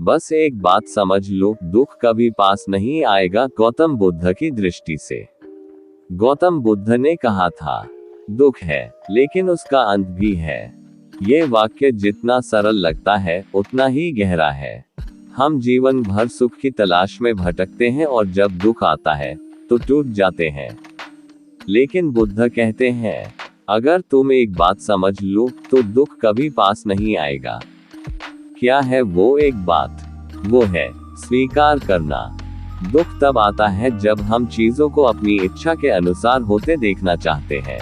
बस एक बात समझ लो, दुख कभी पास नहीं आएगा। गौतम बुद्ध की दृष्टि से। गौतम बुद्ध ने कहा था, दुख है लेकिन उसका अंत भी है। ये वाक्य जितना सरल लगता है उतना ही गहरा है। हम जीवन भर सुख की तलाश में भटकते हैं और जब दुख आता है तो टूट जाते हैं। लेकिन बुद्ध कहते हैं, अगर तुम एक बात समझ लो तो दुख कभी पास नहीं आएगा। क्या है वो एक बात? वो है स्वीकार करना। दुख तब आता है जब हम चीजों को अपनी इच्छा के अनुसार होते देखना चाहते हैं।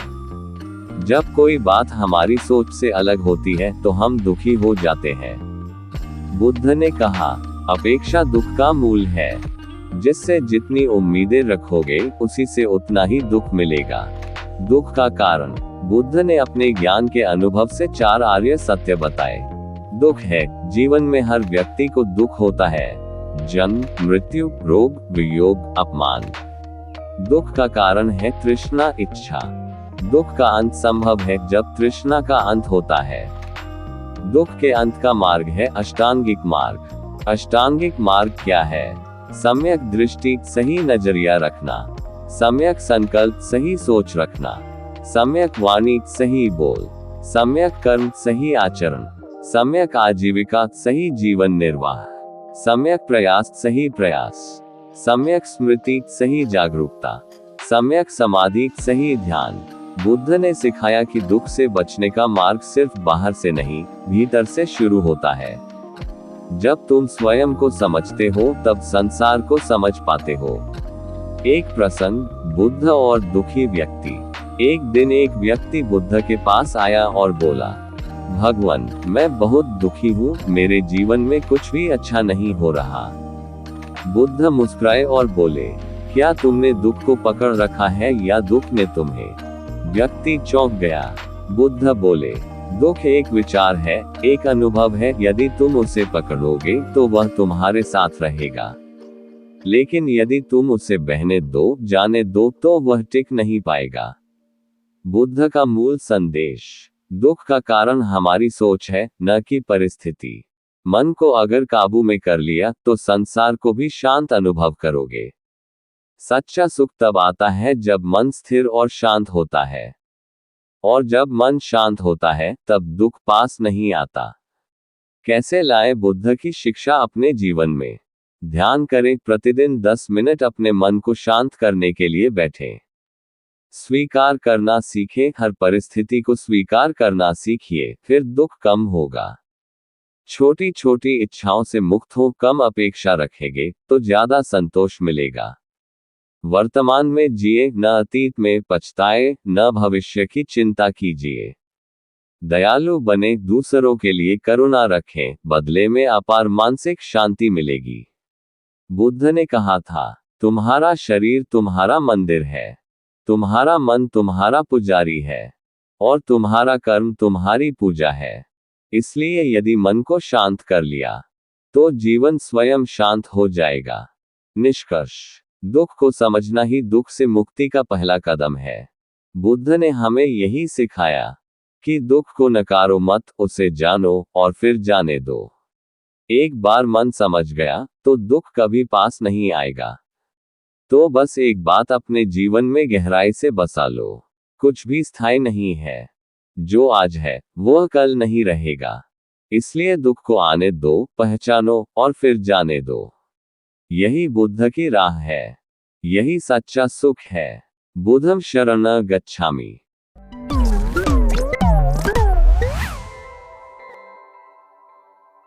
जब कोई बात हमारी सोच से अलग होती है तो हम दुखी हो जाते हैं। बुद्ध ने कहा, अपेक्षा दुख का मूल है। जिससे जितनी उम्मीदें रखोगे उसी से उतना ही दुख मिलेगा। दुख का कारण बुद्ध ने अपने ज्ञान के अनुभव से 4 आर्य सत्य बताए। दुख है, जीवन में हर व्यक्ति को दुख होता है। जन्म, मृत्यु, रोग, वियोग, अपमान। दुख का कारण है तृष्णा, इच्छा। दुख का अंत संभव है जब तृष्णा का अंत होता है। दुख के अंत का मार्ग है अष्टांगिक मार्ग। अष्टांगिक मार्ग क्या है? सम्यक दृष्टि, सही नजरिया रखना। सम्यक संकल्प, सही सोच रखना। सम्यक वाणी, सही बोल। सम्यक कर्म, सही आचरण। सम्यक आजीविका, सही जीवन निर्वाह। सम्यक प्रयास, सही प्रयास। सम्यक स्मृति, सही जागरूकता। सम्यक समाधि, सही ध्यान। बुद्ध ने सिखाया कि दुख से बचने का मार्ग सिर्फ बाहर से नहीं, भीतर से शुरू होता है। जब तुम स्वयं को समझते हो तब संसार को समझ पाते हो। एक प्रसंग, बुद्ध और दुखी व्यक्ति। एक दिन एक व्यक्ति बुद्ध के पास आया और बोला, भगवान, मैं बहुत दुखी हूँ, मेरे जीवन में कुछ भी अच्छा नहीं हो रहा। बुद्ध मुस्कुराए और बोले, क्या तुमने दुख को पकड़ रखा है या दुख ने तुम्हें? व्यक्ति चौंक गया। बुद्ध बोले, दुख एक विचार है, एक अनुभव है। यदि तुम उसे पकड़ोगे तो वह तुम्हारे साथ रहेगा, लेकिन यदि तुम उसे बहने दो, जाने दो, तो वह टिक नहीं पाएगा। बुद्ध का मूल संदेश, दुख का कारण हमारी सोच है, न कि परिस्थिति। मन को अगर काबू में कर लिया तो संसार को भी शांत अनुभव करोगे। सच्चा सुख तब आता है जब मन स्थिर और शांत होता है, और जब मन शांत होता है तब दुख पास नहीं आता। कैसे लाएं बुद्ध की शिक्षा अपने जीवन में? ध्यान करें, प्रतिदिन 10 मिनट अपने मन को शांत करने के लिए बैठें। स्वीकार करना सीखें, हर परिस्थिति को स्वीकार करना सीखिए, फिर दुख कम होगा। छोटी छोटी इच्छाओं से मुक्त हो, कम अपेक्षा रखेंगे तो ज्यादा संतोष मिलेगा। वर्तमान में जिए, न अतीत में पछताए, न भविष्य की चिंता कीजिए। दयालु बने, दूसरों के लिए करुणा रखें, बदले में अपार मानसिक शांति मिलेगी। बुद्ध ने कहा था, तुम्हारा शरीर तुम्हारा मंदिर है, तुम्हारा मन तुम्हारा पुजारी है, और तुम्हारा कर्म तुम्हारी पूजा है। इसलिए यदि मन को शांत कर लिया तो जीवन स्वयं शांत हो जाएगा। निष्कर्ष, दुख को समझना ही दुख से मुक्ति का पहला कदम है। बुद्ध ने हमें यही सिखाया कि दुख को नकारो मत, उसे जानो और फिर जाने दो। एक बार मन समझ गया तो दुख कभी पास नहीं आएगा। तो बस एक बात अपने जीवन में गहराई से बसा लो, कुछ भी स्थायी नहीं है। जो आज है वह कल नहीं रहेगा। इसलिए दुख को आने दो, पहचानो और फिर जाने दो। यही बुद्ध की राह है, यही सच्चा सुख है। बुद्धं शरणं गच्छामि।